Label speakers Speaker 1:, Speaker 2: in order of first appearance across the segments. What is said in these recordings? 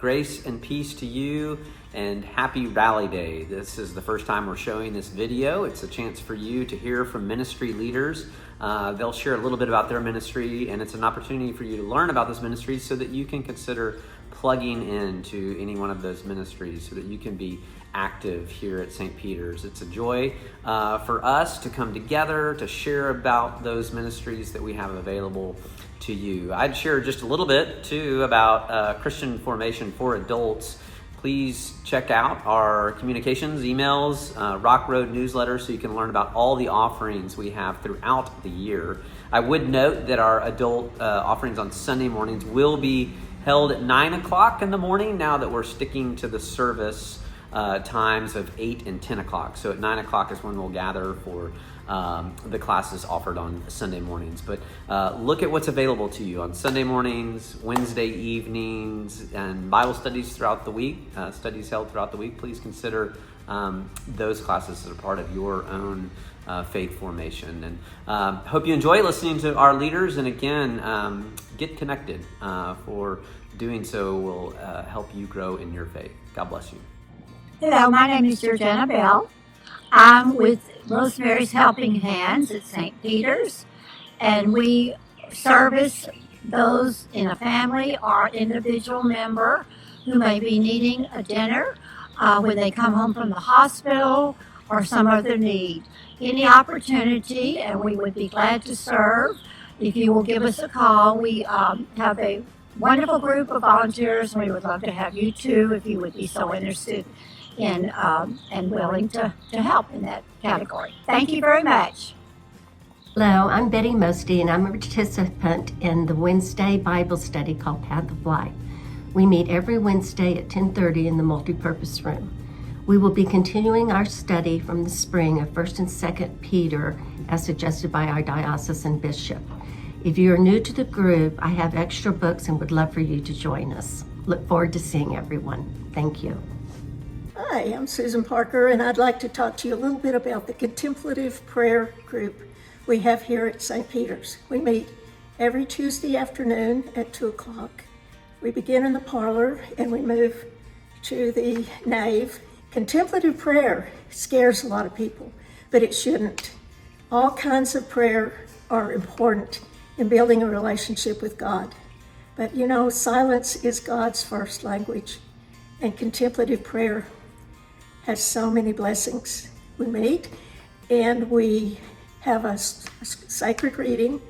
Speaker 1: Grace and peace to you, and happy Rally Day. This is the first time we're showing this video. It's a chance for you to hear from ministry leaders. They'll share a little bit about their ministry, and it's an opportunity for you to learn about those ministries so that you can consider plugging into any one of those ministries so that you can be active here at St. Peter's. It's a joy for us to come together to share about those ministries that we have available to you. I'd share just a little bit too about Christian formation for adults. Please check out our communications, emails, Rock Road newsletter so you can learn about all the offerings we have throughout the year. I would note that our adult offerings on Sunday mornings will be held at 9 o'clock in the morning now that we're sticking to the service times of 8 and 10 o'clock. So at 9 o'clock is when we'll gather for the classes offered on Sunday mornings. But look at what's available to you on Sunday mornings, Wednesday evenings, and Bible studies throughout the week, studies held throughout the week. Please consider those classes as a part of your own faith formation. And hope you enjoy listening to our leaders. And again, get connected. For doing so will help you grow in your faith. God bless you.
Speaker 2: Hello, my name is Georgiana Bell. I'm with Rosemary's Helping Hands at St. Peter's, and we service those in a family or individual member who may be needing a dinner when they come home from the hospital or some other need. Any opportunity, and we would be glad to serve. If you will give us a call, we have a wonderful group of volunteers, and we would love to have you too if you would be so interested in and willing to help in that category. Thank you very much.
Speaker 3: Hello, I'm Betty Mosty, and I'm a participant in the Wednesday Bible study called Path of Life. We meet every Wednesday at 10:30 in the multipurpose room. We will be continuing our study from the spring of 1st and 2nd Peter as suggested by our diocesan bishop. If you are new to the group, I have extra books and would love for you to join us. Look forward to seeing everyone. Thank you.
Speaker 4: Hi, I'm Susan Parker, and I'd like to talk to you a little bit about the Contemplative Prayer group we have here at St. Peter's. We meet every Tuesday afternoon at 2 o'clock. We begin in the parlor and we move to the nave. Contemplative prayer scares a lot of people, but it shouldn't. All kinds of prayer are important in building a relationship with God. But you know, silence is God's first language, and contemplative prayer has so many blessings. We meet and we have a sacred reading.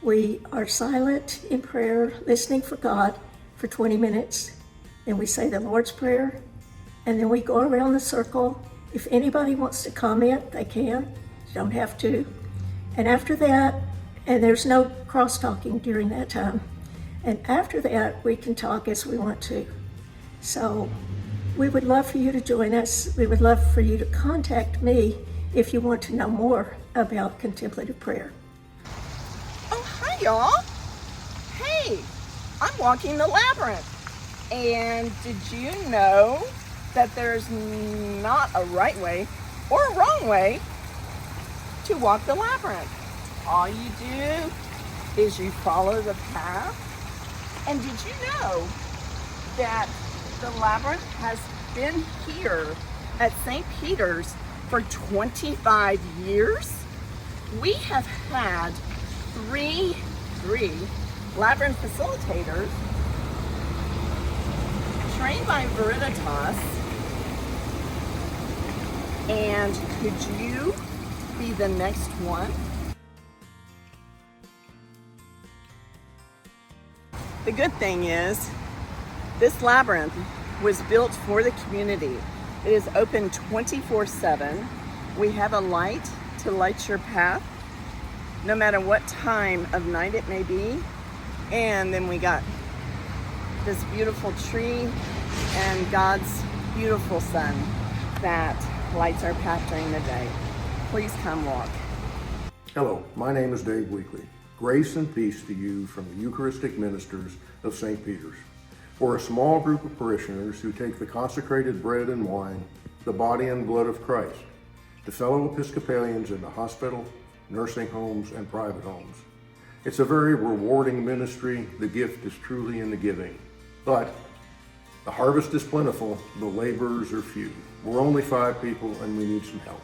Speaker 4: We are silent in prayer, listening for God for 20 minutes. Then we say the Lord's Prayer, and then we go around the circle. If anybody wants to comment, they can. You don't have to. And after that, and there's no cross-talking during that time. And after that, we can talk as we want to. So we would love for you to join us. We would love for you to contact me if you want to know more about contemplative prayer.
Speaker 5: Oh, hi, y'all. Hey, I'm walking the Labyrinth. And did you know that there's not a right way or a wrong way to walk the Labyrinth? All you do is you follow the path. And did you know that the Labyrinth has been here at St. Peter's for 25 years? We have had three Labyrinth facilitators trained by Veritas. And could you be the next one? The good thing is, this labyrinth was built for the community. It is open 24/7. We have a light to light your path, no matter what time of night it may be. And then we got this beautiful tree and God's beautiful sun that lights our path during the day. Please come walk.
Speaker 6: Hello, my name is Dave Weekly. Grace and peace to you from the Eucharistic Ministers of St. Peter's. We're a small group of parishioners who take the consecrated bread and wine, the body and blood of Christ, to fellow Episcopalians in the hospital, nursing homes, and private homes. It's a very rewarding ministry. The gift is truly in the giving. But The harvest is plentiful, the laborers are few. We're only 5 people and we need some help.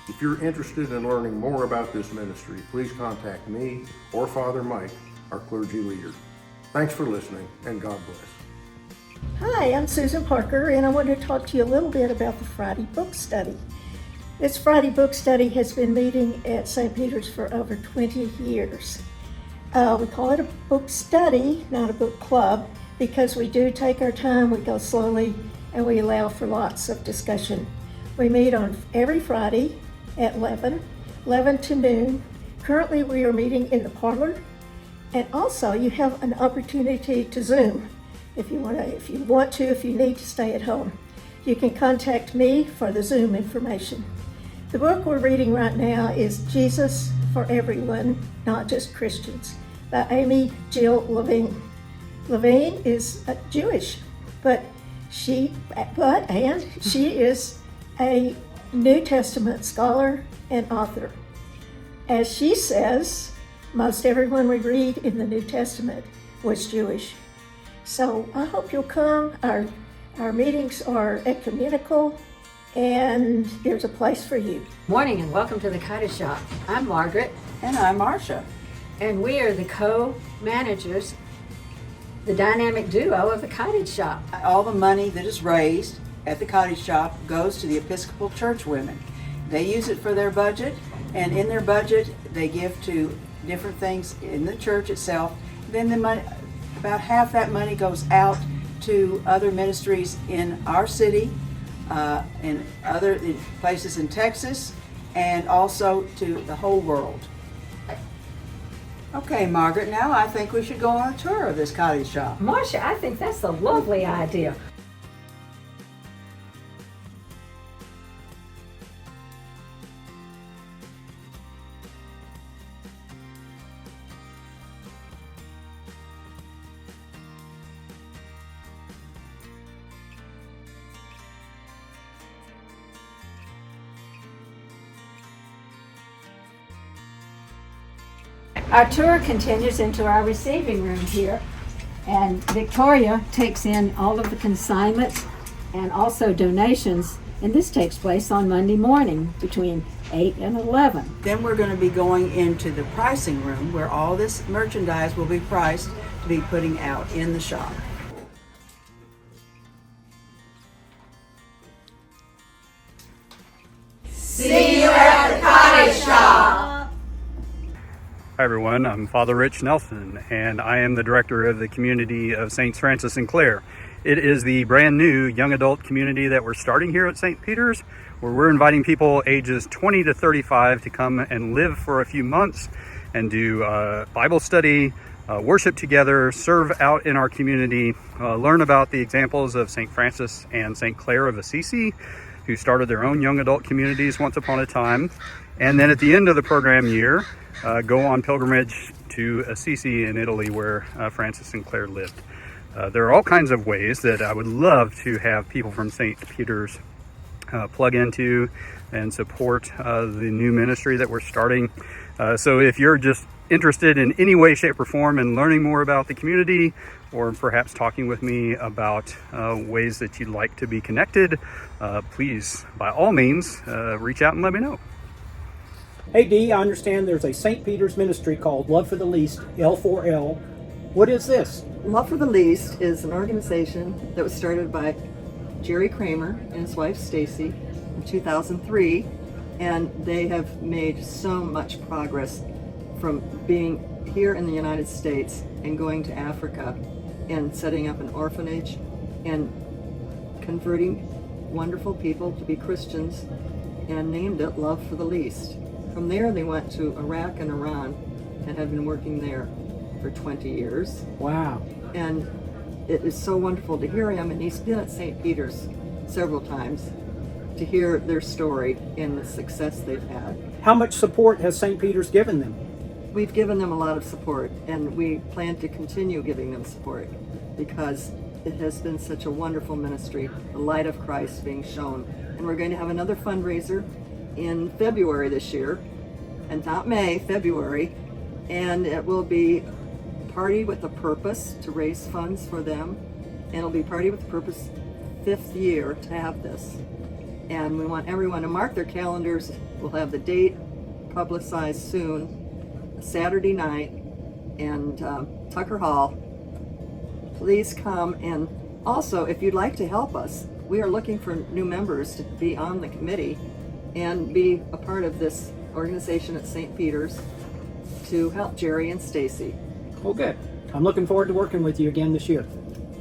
Speaker 6: If you're interested in learning more about this ministry, please contact me or Father Mike, our clergy leader. Thanks for listening, and God bless.
Speaker 4: Hi, I'm Susan Parker, and I want to talk to you a little bit about the Friday book study. This Friday book study has been meeting at St. Peter's for over 20 years. We call it a book study, not a book club, because we do take our time, we go slowly, and we allow for lots of discussion. We meet on every Friday at 11 to noon. Currently, we are meeting in the parlor, and also you have an opportunity to Zoom if you need to stay at home. You can contact me for the Zoom information. The book we're reading right now is Jesus for Everyone, Not Just Christians, by Amy Jill Levine. Levine is Jewish, but she is a New Testament scholar and author. As she says, most everyone we read in the New Testament was Jewish. So I hope you'll come. Our meetings are ecumenical, and there's a place for you.
Speaker 7: Morning and welcome to the Cottage Shop. I'm Margaret.
Speaker 5: And I'm Marcia.
Speaker 7: And we are the co-managers, the dynamic duo of the Cottage Shop.
Speaker 8: All the money that is raised at the Cottage Shop goes to the Episcopal church women. They use it for their budget, and in their budget they give to different things in the church itself. Then the money, about half that money goes out to other ministries in our city, in other places in Texas, and also to the whole world. Okay, Margaret, now I think we should go on a tour of this Cottage Shop.
Speaker 7: Marcia, I think that's a lovely idea. Our tour continues into our receiving room here, and Victoria takes in all of the consignments and also donations, and this takes place on Monday morning between 8 and 11.
Speaker 8: Then we're going to be going into the pricing room where all this merchandise will be priced to be putting out in the shop.
Speaker 9: Hi everyone, I'm Father Rich Nelson, and I am the director of the community of St. Francis and Clare. It is the brand new young adult community that we're starting here at St. Peter's, where we're inviting people ages 20 to 35 to come and live for a few months and do Bible study, worship together, serve out in our community, learn about the examples of St. Francis and St. Clare of Assisi, who started their own young adult communities once upon a time. And then at the end of the program year, go on pilgrimage to Assisi in Italy, where Francis and Clare lived. There are all kinds of ways that I would love to have people from St. Peter's plug into and support the new ministry that we're starting. So if you're just interested in any way, shape, or form in learning more about the community, or perhaps talking with me about ways that you'd like to be connected, please, by all means, reach out and let me know.
Speaker 10: Hey Dee, I understand there's a St. Peter's ministry called Love for the Least, L4L. What is this?
Speaker 11: Love for the Least is an organization that was started by Jerry Kramer and his wife Stacy in 2003, and they have made so much progress from being here in the United States and going to Africa and setting up an orphanage and converting wonderful people to be Christians, and named it Love for the Least. From there they went to Iraq and Iran and have been working there for 20 years.
Speaker 10: Wow.
Speaker 11: And it is so wonderful to hear him, and he's been at St. Peter's several times to hear their story and the success they've had.
Speaker 10: How much support has St. Peter's given them?
Speaker 11: We've given them a lot of support, and we plan to continue giving them support because it has been such a wonderful ministry, the light of Christ being shown. And we're going to have another fundraiser in February this year, and not May, February, and it will be Party with a Purpose to raise funds for them, and it'll be Party with Purpose 5th year to have this. And we want everyone to mark their calendars. We'll have the date publicized soon, Saturday night, and Tucker Hall. Please come, and also if you'd like to help us, we are looking for new members to be on the committee and be a part of this organization at St. Peter's to help Jerry and Stacy.
Speaker 10: Well, good. I'm looking forward to working with you again this year.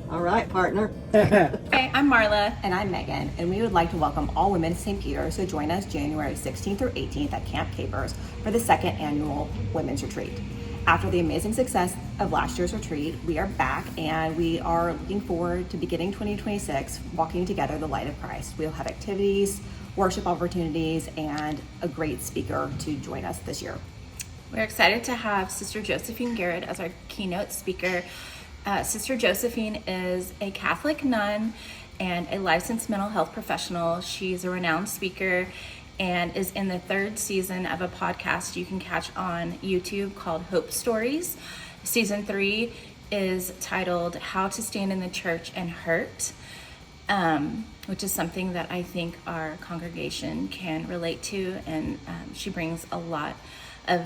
Speaker 11: All right, partner.
Speaker 12: Hey, I'm Marla. And I'm Megan. And we would like to welcome all women to St. Peter's to join us January 16th through 18th at Camp Capers for the 2nd annual Women's Retreat. After the amazing success of last year's retreat, we are back and we are looking forward to beginning 2026, walking together the light of Christ. We'll have activities, worship opportunities, and a great speaker to join us this year.
Speaker 13: We're excited to have Sister Josephine Garrett as our keynote speaker. Sister Josephine is a Catholic nun and a licensed mental health professional. She's a renowned speaker and is in the 3rd season of a podcast you can catch on YouTube called Hope Stories. Season 3 is titled How to Stand in the Church and Hurt, which is something that I think our congregation can relate to, and she brings a lot of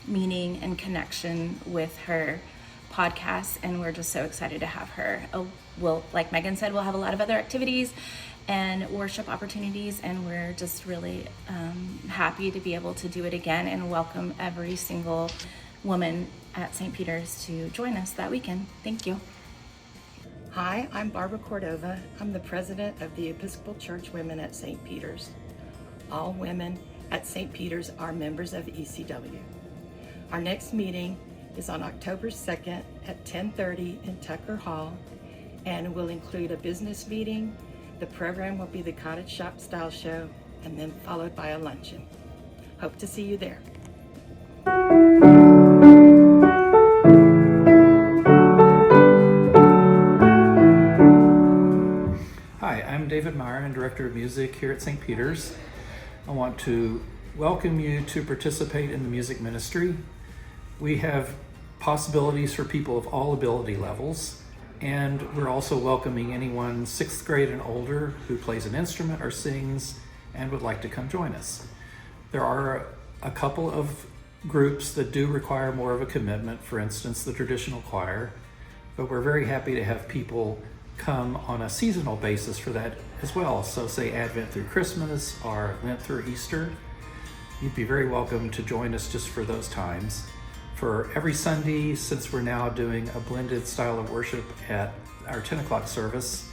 Speaker 13: meaning and connection with her podcast, and we're just so excited to have her. Like Megan said, we'll have a lot of other activities and worship opportunities, and we're just really happy to be able to do it again and welcome every single woman at St. Peter's to join us that weekend. Thank you.
Speaker 14: Hi, I'm Barbara Cordova. I'm the president of the Episcopal Church Women at St. Peter's. All women at St. Peter's are members of ECW. Our next meeting is on October 2nd at 10:30 in Tucker Hall, and will include a business meeting. The program will be the Cottage Shop style show, and then followed by a luncheon. Hope to see you there.
Speaker 15: Hi, I'm David Meyer, and Director of Music here at St. Peter's. I want to welcome you to participate in the music ministry. We have possibilities for people of all ability levels, and we're also welcoming anyone 6th grade and older who plays an instrument or sings and would like to come join us. There are a couple of groups that do require more of a commitment, for instance, the traditional choir, but we're very happy to have people come on a seasonal basis for that as well. So say Advent through Christmas or Lent through Easter. You'd be very welcome to join us just for those times. For every Sunday, since we're now doing a blended style of worship at our 10 o'clock service,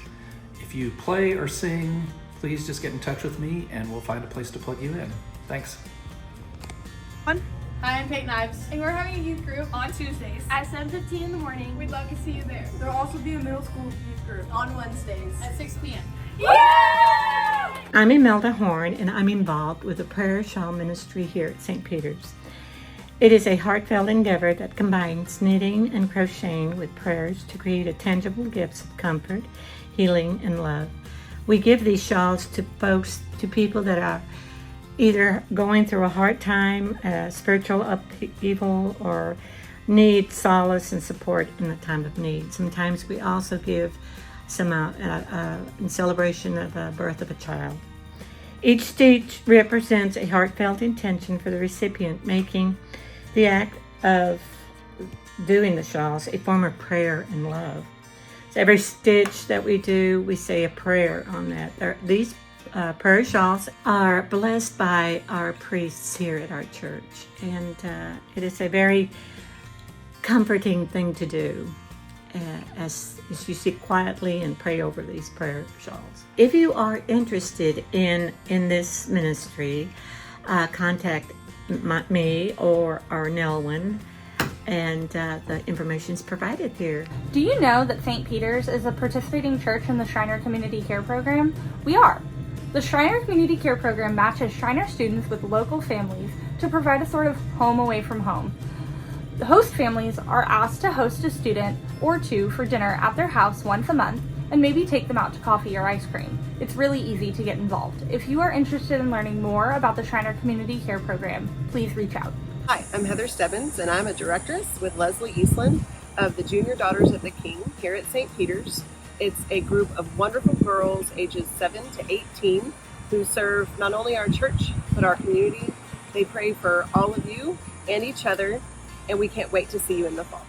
Speaker 15: if you play or sing, please just get in touch with me and we'll find a place to plug you in. Thanks.
Speaker 16: Hi, I'm Peyton Ives, and we're having a youth group on Tuesdays at 7:15 in the morning. We'd love to see you there. There'll also be a middle school youth group on Wednesdays at 6 p.m. Yeah!
Speaker 17: I'm Imelda Horn, and I'm involved with the Prayer Shawl ministry here at St. Peter's. It is a heartfelt endeavor that combines knitting and crocheting with prayers to create a tangible gifts of comfort, healing, and love. We give these shawls to people that are either going through a hard time, spiritual upheaval, or need solace and support in the time of need. Sometimes we also give some in celebration of the birth of a child. Each stitch represents a heartfelt intention for the recipient, making the act of doing the shawls a form of prayer and love. So every stitch that we do, we say a prayer on that. These prayer shawls are blessed by our priests here at our church, and it is a very comforting thing to do as you sit quietly and pray over these prayer shawls. If you are interested in this ministry, contact me or Nelwyn, and the information is provided here.
Speaker 18: Do you know that St. Peter's is a participating church in the Shriner Community Care Program? We are. The Shriner Community Care Program matches Shriner students with local families to provide a sort of home away from home. The host families are asked to host a student or two for dinner at their house once a month and maybe take them out to coffee or ice cream. It's really easy to get involved. If you are interested in learning more about the Shriner Community Care Program, please reach out.
Speaker 19: Hi, I'm Heather Stebbins, and I'm a directress with Leslie Eastland of the Junior Daughters of the King here at St. Peter's. It's a group of wonderful girls ages 7 to 18 who serve not only our church, but our community. They pray for all of you and each other, and we can't wait to see you in the fall.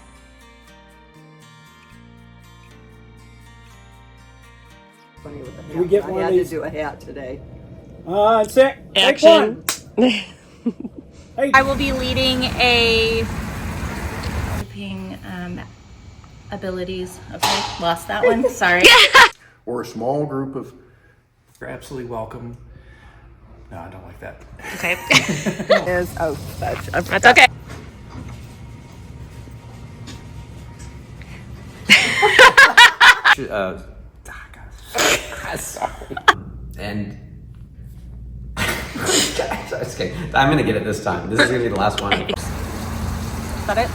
Speaker 11: Funny with the hat.
Speaker 10: We get
Speaker 11: I
Speaker 10: one
Speaker 11: had
Speaker 10: of these.
Speaker 11: to do a hat today.
Speaker 10: Sick.
Speaker 20: Action.
Speaker 18: I will be leading a
Speaker 13: abilities. Okay, lost that one. Sorry.
Speaker 6: Or a small group of...
Speaker 15: You're absolutely welcome. No, I don't like that.
Speaker 13: Okay.
Speaker 20: That's okay.
Speaker 1: Sorry. And okay, I'm gonna get it this time. This is gonna be the last one.
Speaker 18: Is that it?